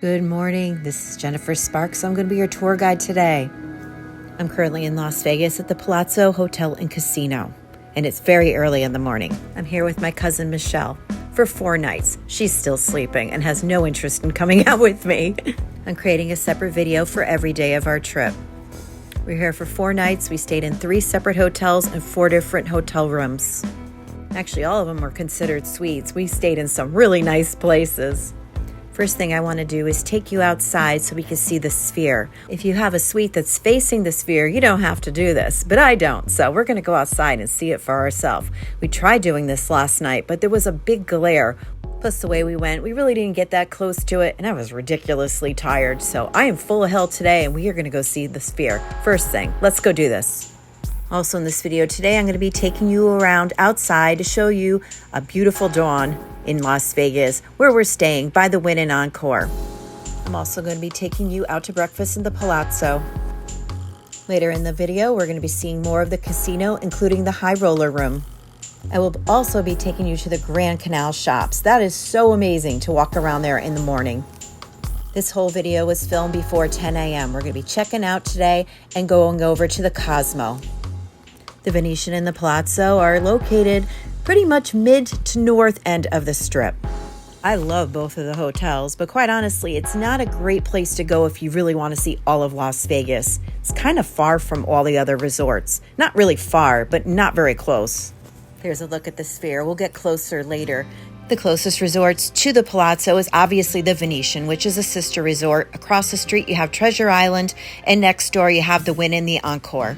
Good morning, this is Jennifer Sparks. I'm going to be your tour guide today. I'm currently in Las Vegas at the Palazzo Hotel and Casino, and it's very early in the morning. I'm here with my cousin Michelle for 4 nights. She's still sleeping and has no interest in coming out with me. I'm creating a separate video for every day of our trip. We're here for 4 nights. We stayed in 3 separate hotels and 4 different hotel rooms. Actually, all of them were considered suites. We stayed in some really nice places. First thing I want to do is take you outside so we can see the Sphere. If you have a suite that's facing the Sphere, you don't have to do this, but I don't. So we're going to go outside and see it for ourselves. We tried doing this last night, but there was a big glare. Plus the way we went, we really didn't get that close to it, and I was ridiculously tired. So I am full of hell today, and we are going to go see the Sphere. First thing, let's go do this. Also in this video today, I'm going to be taking you around outside to show you a beautiful dawn in Las Vegas, where we're staying by the Wynn and Encore. I'm also going to be taking you out to breakfast in the Palazzo. Later in the video, we're going to be seeing more of the casino, including the high roller room. I will also be taking you to the Grand Canal shops. That is so amazing to walk around there in the morning. This whole video was filmed before 10 a.m. We're going to be checking out today and going over to the Cosmo. The Venetian and the Palazzo are located pretty much mid to north end of the Strip. I love both of the hotels, but quite honestly, it's not a great place to go if you really want to see all of Las Vegas. It's kind of far from all the other resorts. Not really far, but not very close. Here's a look at the Sphere. We'll get closer later. The closest resorts to the Palazzo is obviously the Venetian, which is a sister resort. Across the street, you have Treasure Island, and next door, you have the Wynn and the Encore.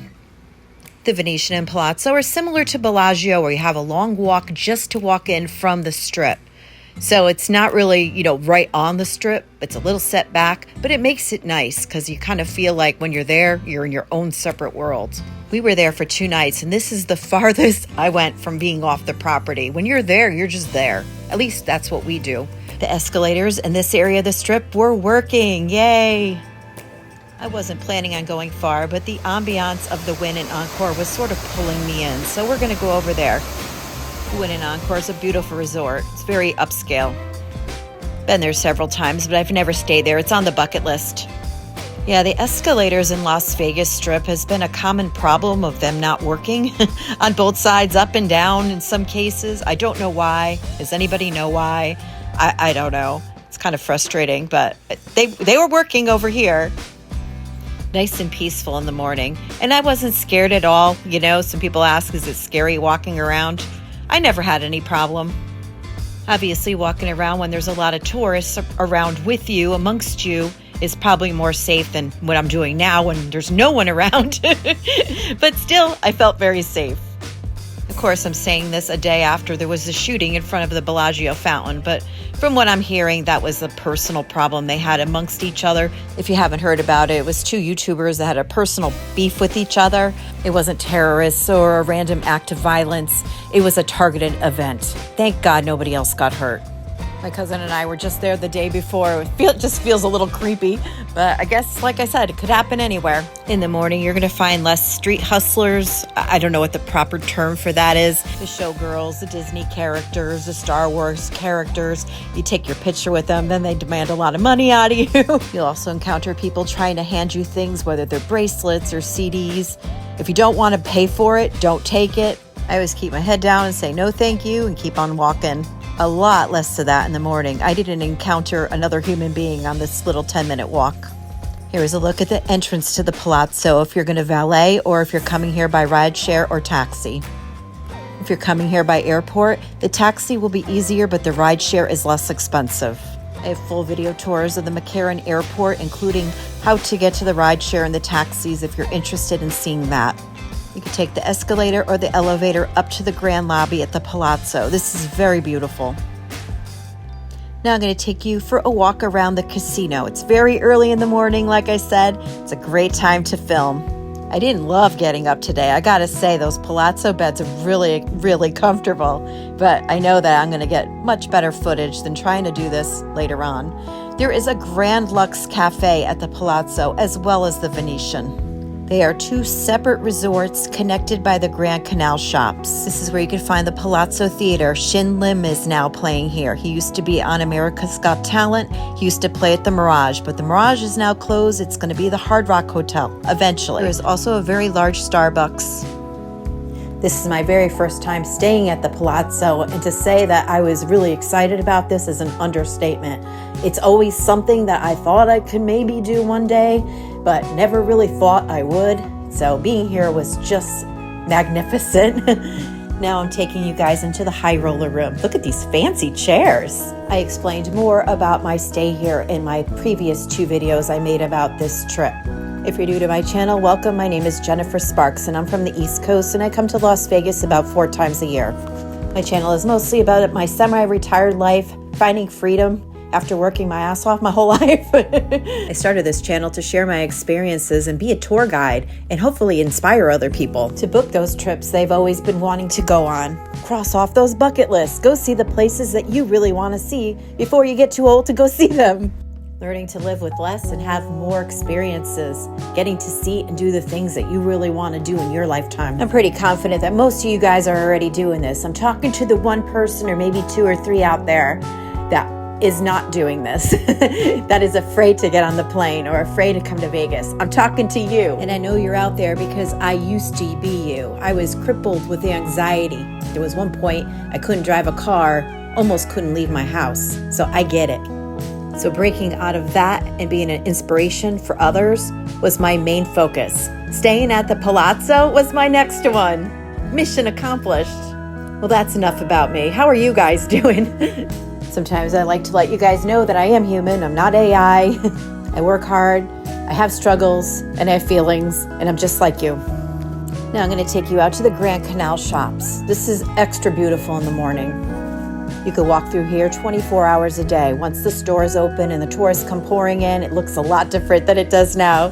The Venetian and Palazzo are similar to Bellagio, where you have a long walk just to walk in from the Strip. So it's not really, right on the Strip. It's a little set back, but it makes it nice because you kind of feel like when you're there, you're in your own separate world. We were there for 2 nights, and this is the farthest I went from being off the property. When you're there, you're just there. At least that's what we do. The escalators in this area of the Strip were working. Yay! I wasn't planning on going far, but the ambiance of the Wynn and Encore was sort of pulling me in, so we're going to go over there. The Wynn and Encore is a beautiful resort. It's very upscale. Been there several times, but I've never stayed there. It's on the bucket list. Yeah, the escalators in Las Vegas Strip has been a common problem of them not working on both sides, up and down in some cases. I don't know why. Does anybody know why? I don't know. It's kind of frustrating, but they were working over here. Nice and peaceful in the morning. And I wasn't scared at all. Some people ask, is it scary walking around? I never had any problem. Obviously, walking around when there's a lot of tourists around with you, amongst you, is probably more safe than what I'm doing now when there's no one around. But still, I felt very safe. Of course, I'm saying this a day after there was a shooting in front of the Bellagio fountain, but from what I'm hearing, that was a personal problem they had amongst each other. If you haven't heard about it, it was 2 YouTubers that had a personal beef with each other. It wasn't terrorists or a random act of violence. It was a targeted event. Thank God nobody else got hurt. My cousin and I were just there the day before. It just feels a little creepy, but I guess, like I said, it could happen anywhere. In the morning, you're going to find less street hustlers. I don't know what the proper term for that is. The showgirls, the Disney characters, the Star Wars characters. You take your picture with them, then they demand a lot of money out of you. You'll also encounter people trying to hand you things, whether they're bracelets or CDs. If you don't want to pay for it, don't take it. I always keep my head down and say no thank you and keep on walking. A lot less to that in the morning. I didn't encounter another human being on this little 10-minute walk. Here is a look at the entrance to the Palazzo if you're going to valet or if you're coming here by rideshare or taxi. If you're coming here by airport, the taxi will be easier, but the rideshare is less expensive. I have full video tours of the McCarran Airport, including how to get to the rideshare and the taxis if you're interested in seeing that. You can take the escalator or the elevator up to the grand lobby at the Palazzo. This is very beautiful. Now I'm going to take you for a walk around the casino. It's very early in the morning, like I said. It's a great time to film. I didn't love getting up today. I got to say, those Palazzo beds are really, really comfortable. But I know that I'm going to get much better footage than trying to do this later on. There is a Grand Lux Cafe at the Palazzo as well as the Venetian. They are two separate resorts connected by the Grand Canal Shops. This is where you can find the Palazzo Theater. Shin Lim is now playing here. He used to be on America's Got Talent. He used to play at the Mirage, but the Mirage is now closed. It's going to be the Hard Rock Hotel eventually. There is also a very large Starbucks. This is my very first time staying at the Palazzo, and to say that I was really excited about this is an understatement. It's always something that I thought I could maybe do one day, but never really thought I would. So being here was just magnificent. Now I'm taking you guys into the high roller room. Look at these fancy chairs. I explained more about my stay here in my previous 2 videos I made about this trip. If you're new to my channel, welcome. My name is Jennifer Sparks and I'm from the East Coast, and I come to Las Vegas about 4 times a year. My channel is mostly about my semi-retired life, finding freedom after working my ass off my whole life. I started this channel to share my experiences and be a tour guide and hopefully inspire other people to book those trips they've always been wanting to go on. Cross off those bucket lists. Go see the places that you really want to see before you get too old to go see them. Learning to live with less and have more experiences, getting to see and do the things that you really want to do in your lifetime. I'm pretty confident that most of you guys are already doing this. I'm talking to the one person or maybe 2 or 3 out there that is not doing this, that is afraid to get on the plane or afraid to come to Vegas. I'm talking to you. And I know you're out there because I used to be you. I was crippled with anxiety. There was one point I couldn't drive a car, almost couldn't leave my house. So I get it. So breaking out of that and being an inspiration for others was my main focus. Staying at the Palazzo was my next one. Mission accomplished. Well, that's enough about me. How are you guys doing? Sometimes I like to let you guys know that I am human. I'm not AI. I work hard. I have struggles and I have feelings, and I'm just like you. Now I'm going to take you out to the Grand Canal Shops. This is extra beautiful in the morning. You could walk through here 24 hours a day. Once the stores open and the tourists come pouring in, it looks a lot different than it does now.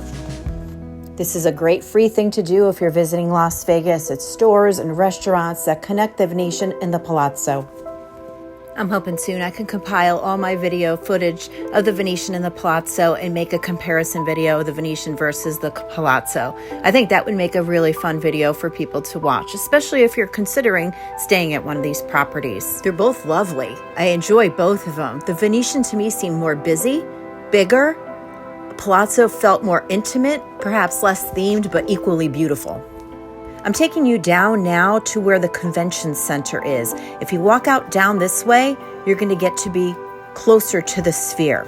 This is a great free thing to do if you're visiting Las Vegas. It's stores and restaurants that connect the Venetian and the Palazzo. I'm hoping soon I can compile all my video footage of the Venetian and the Palazzo and make a comparison video of the Venetian versus the Palazzo. I think that would make a really fun video for people to watch, especially if you're considering staying at one of these properties. They're both lovely. I enjoy both of them. The Venetian to me seemed more busy, bigger. Palazzo felt more intimate, perhaps less themed, but equally beautiful. I'm taking you down now to where the convention center is. If you walk out down this way, you're going to get to be closer to the Sphere.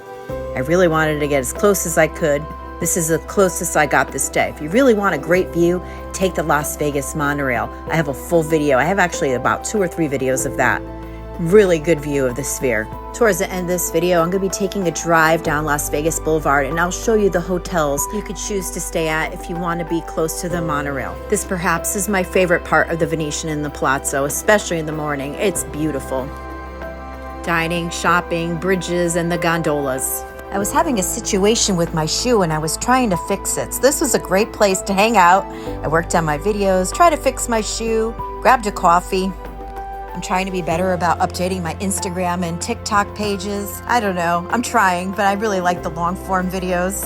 I really wanted to get as close as I could. This is the closest I got this day. If you really want a great view, take the Las Vegas monorail. I have a full video. I have actually about 2 or 3 videos of that. Really good view of the Sphere. Towards the end of this video, I'm going to be taking a drive down Las Vegas Boulevard, and I'll show you the hotels you could choose to stay at if you want to be close to the monorail. This perhaps is my favorite part of the Venetian and the Palazzo, especially in the morning. It's beautiful. Dining, shopping, bridges, and the gondolas. I was having a situation with my shoe and I was trying to fix it. So this was a great place to hang out. I worked on my videos, tried to fix my shoe, grabbed a coffee. I'm trying to be better about updating my Instagram and TikTok pages. I don't know, I'm trying, but I really like the long form videos.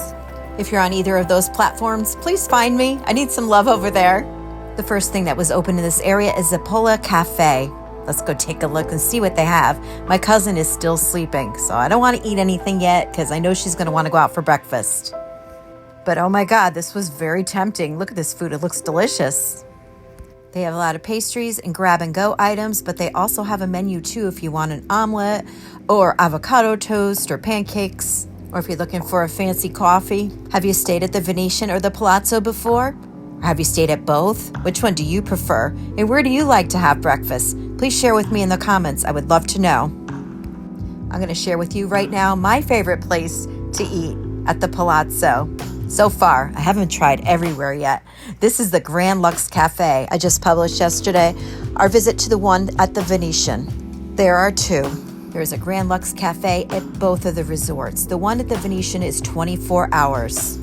If you're on either of those platforms, please find me. I need some love over there. The first thing that was open in this area is Zappola Cafe. Let's go take a look and see what they have. My cousin is still sleeping, so I don't want to eat anything yet because I know she's going to want to go out for breakfast. But oh my God, this was very tempting. Look at this food, it looks delicious. They have a lot of pastries and grab-and-go items, but they also have a menu too if you want an omelet or avocado toast or pancakes, or if you're looking for a fancy coffee. Have you stayed at the Venetian or the Palazzo before? Or have you stayed at both? Which one do you prefer? And where do you like to have breakfast? Please share with me in the comments. I would love to know. I'm going to share with you right now my favorite place to eat at the Palazzo. So far, I haven't tried everywhere yet. This is the Grand Lux Cafe. I just published yesterday our visit to the one at the Venetian. There are 2. There is a Grand Lux Cafe at both of the resorts. The one at the Venetian is 24 hours.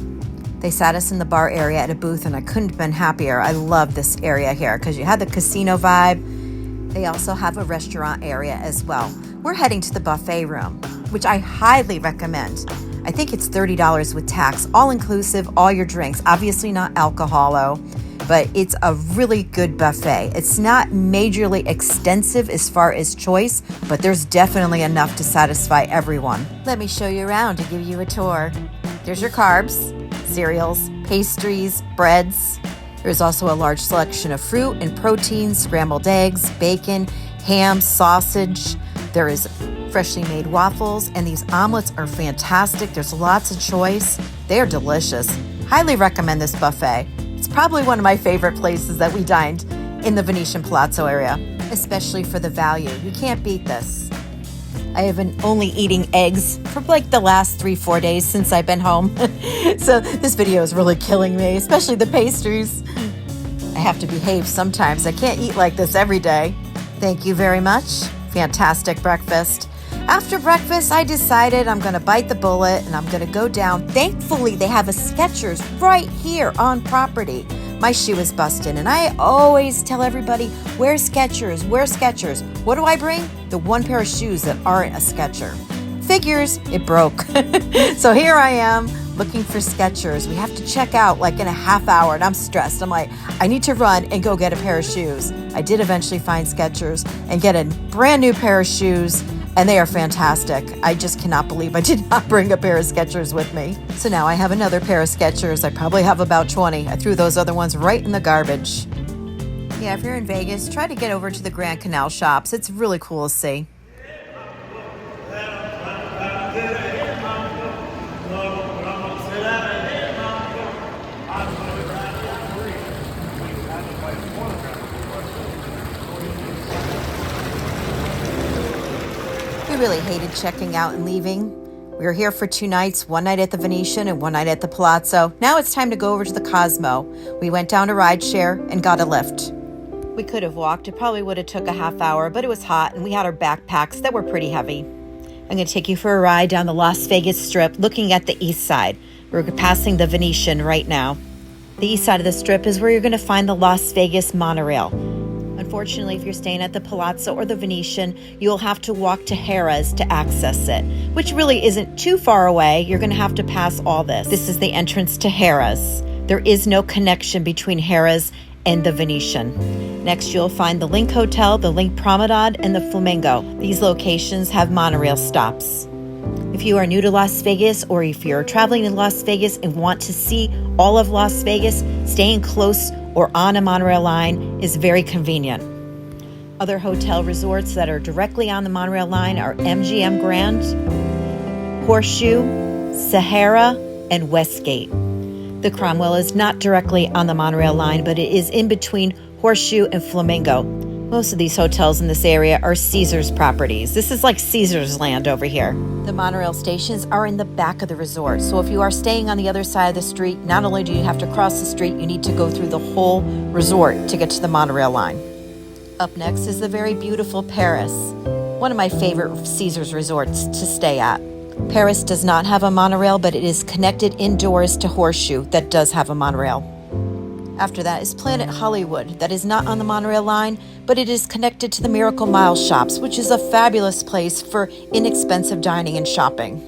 They sat us in the bar area at a booth and I couldn't have been happier. I love this area here because you had the casino vibe. They also have a restaurant area as well. We're heading to the buffet room, which I highly recommend. I think it's $30 with tax, all inclusive, all your drinks. Obviously not alcohol, but it's a really good buffet. It's not majorly extensive as far as choice, but there's definitely enough to satisfy everyone. Let me show you around and give you a tour. There's your carbs, cereals, pastries, breads. There's also a large selection of fruit and proteins, scrambled eggs, bacon, ham, sausage. There is freshly made waffles, and these omelets are fantastic. There's lots of choice. They are delicious. Highly recommend this buffet. It's probably one of my favorite places that we dined in the Venetian Palazzo area, especially for the value. You can't beat this. I have been only eating eggs for like the last 3-4 days since I've been home. So this video is really killing me, especially the pastries. I have to behave sometimes. I can't eat like this every day. Thank you very much. Fantastic breakfast. After breakfast, I decided I'm going to bite the bullet and I'm going to go down. Thankfully, they have a Skechers right here on property. My shoe is busted, and I always tell everybody, wear Skechers, wear Skechers. What do I bring? The one pair of shoes that aren't a Skecher. Figures, it broke. So here I am looking for Skechers. We have to check out like in a half hour, and I'm stressed. I'm like, I need to run and go get a pair of shoes. I did eventually find Skechers and get a brand new pair of shoes, and they are fantastic. I just cannot believe I did not bring a pair of Skechers with me. So now I have another pair of Skechers. I probably have about 20. I threw those other ones right in the garbage. Yeah, if you're in Vegas, try to get over to the Grand Canal shops. It's really cool to see. We really hated checking out and leaving. We were here for 2 nights, 1 night at the Venetian and 1 night at the Palazzo. Now it's time to go over to the Cosmo. We went down to rideshare and got a lift. We could have walked. It probably would have took a half hour, but it was hot and we had our backpacks that were pretty heavy. I'm going to take you for a ride down the Las Vegas Strip looking at the east side. We're passing the Venetian right now. The east side of the Strip is where you're going to find the Las Vegas monorail. Unfortunately, if you're staying at the Palazzo or the Venetian, you'll have to walk to Harrah's to access it, which really isn't too far away. You're going to have to pass all this. This is the entrance to Harrah's. There is no connection between Harrah's and the Venetian. Next, you'll find the Link Hotel, the Link Promenade, and the Flamingo. These locations have monorail stops. If you are new to Las Vegas, or if you're traveling in Las Vegas and want to see all of Las Vegas, staying close or on a monorail line is very convenient. Other hotel resorts that are directly on the monorail line are MGM Grand, Horseshoe, Sahara, and Westgate. The Cromwell is not directly on the monorail line, but it is in between Horseshoe and Flamingo. Most of these hotels in this area are Caesars properties. This is like Caesars land over here. The monorail stations are in the back of the resort. So if you are staying on the other side of the street, not only do you have to cross the street, you need to go through the whole resort to get to the monorail line. Up next is the very beautiful Paris, one of my favorite Caesars resorts to stay at. Paris does not have a monorail, but it is connected indoors to Horseshoe that does have a monorail. After that is Planet Hollywood, that is not on the monorail line, but it is connected to the Miracle Mile shops, which is a fabulous place for inexpensive dining and shopping.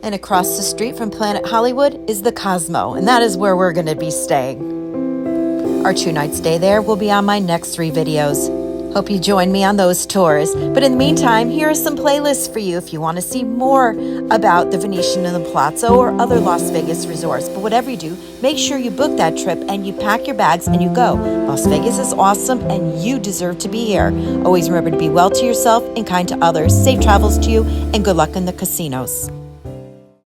And across the street from Planet Hollywood is the Cosmo, and that is where we're going to be staying. Our 2-night stay there will be on my next 3 videos. Hope you join me on those tours. But in the meantime, here are some playlists for you if you want to see more about the Venetian and the Palazzo or other Las Vegas resorts. But whatever you do, make sure you book that trip and you pack your bags and you go. Las Vegas is awesome and you deserve to be here. Always remember to be well to yourself and kind to others. Safe travels to you and good luck in the casinos.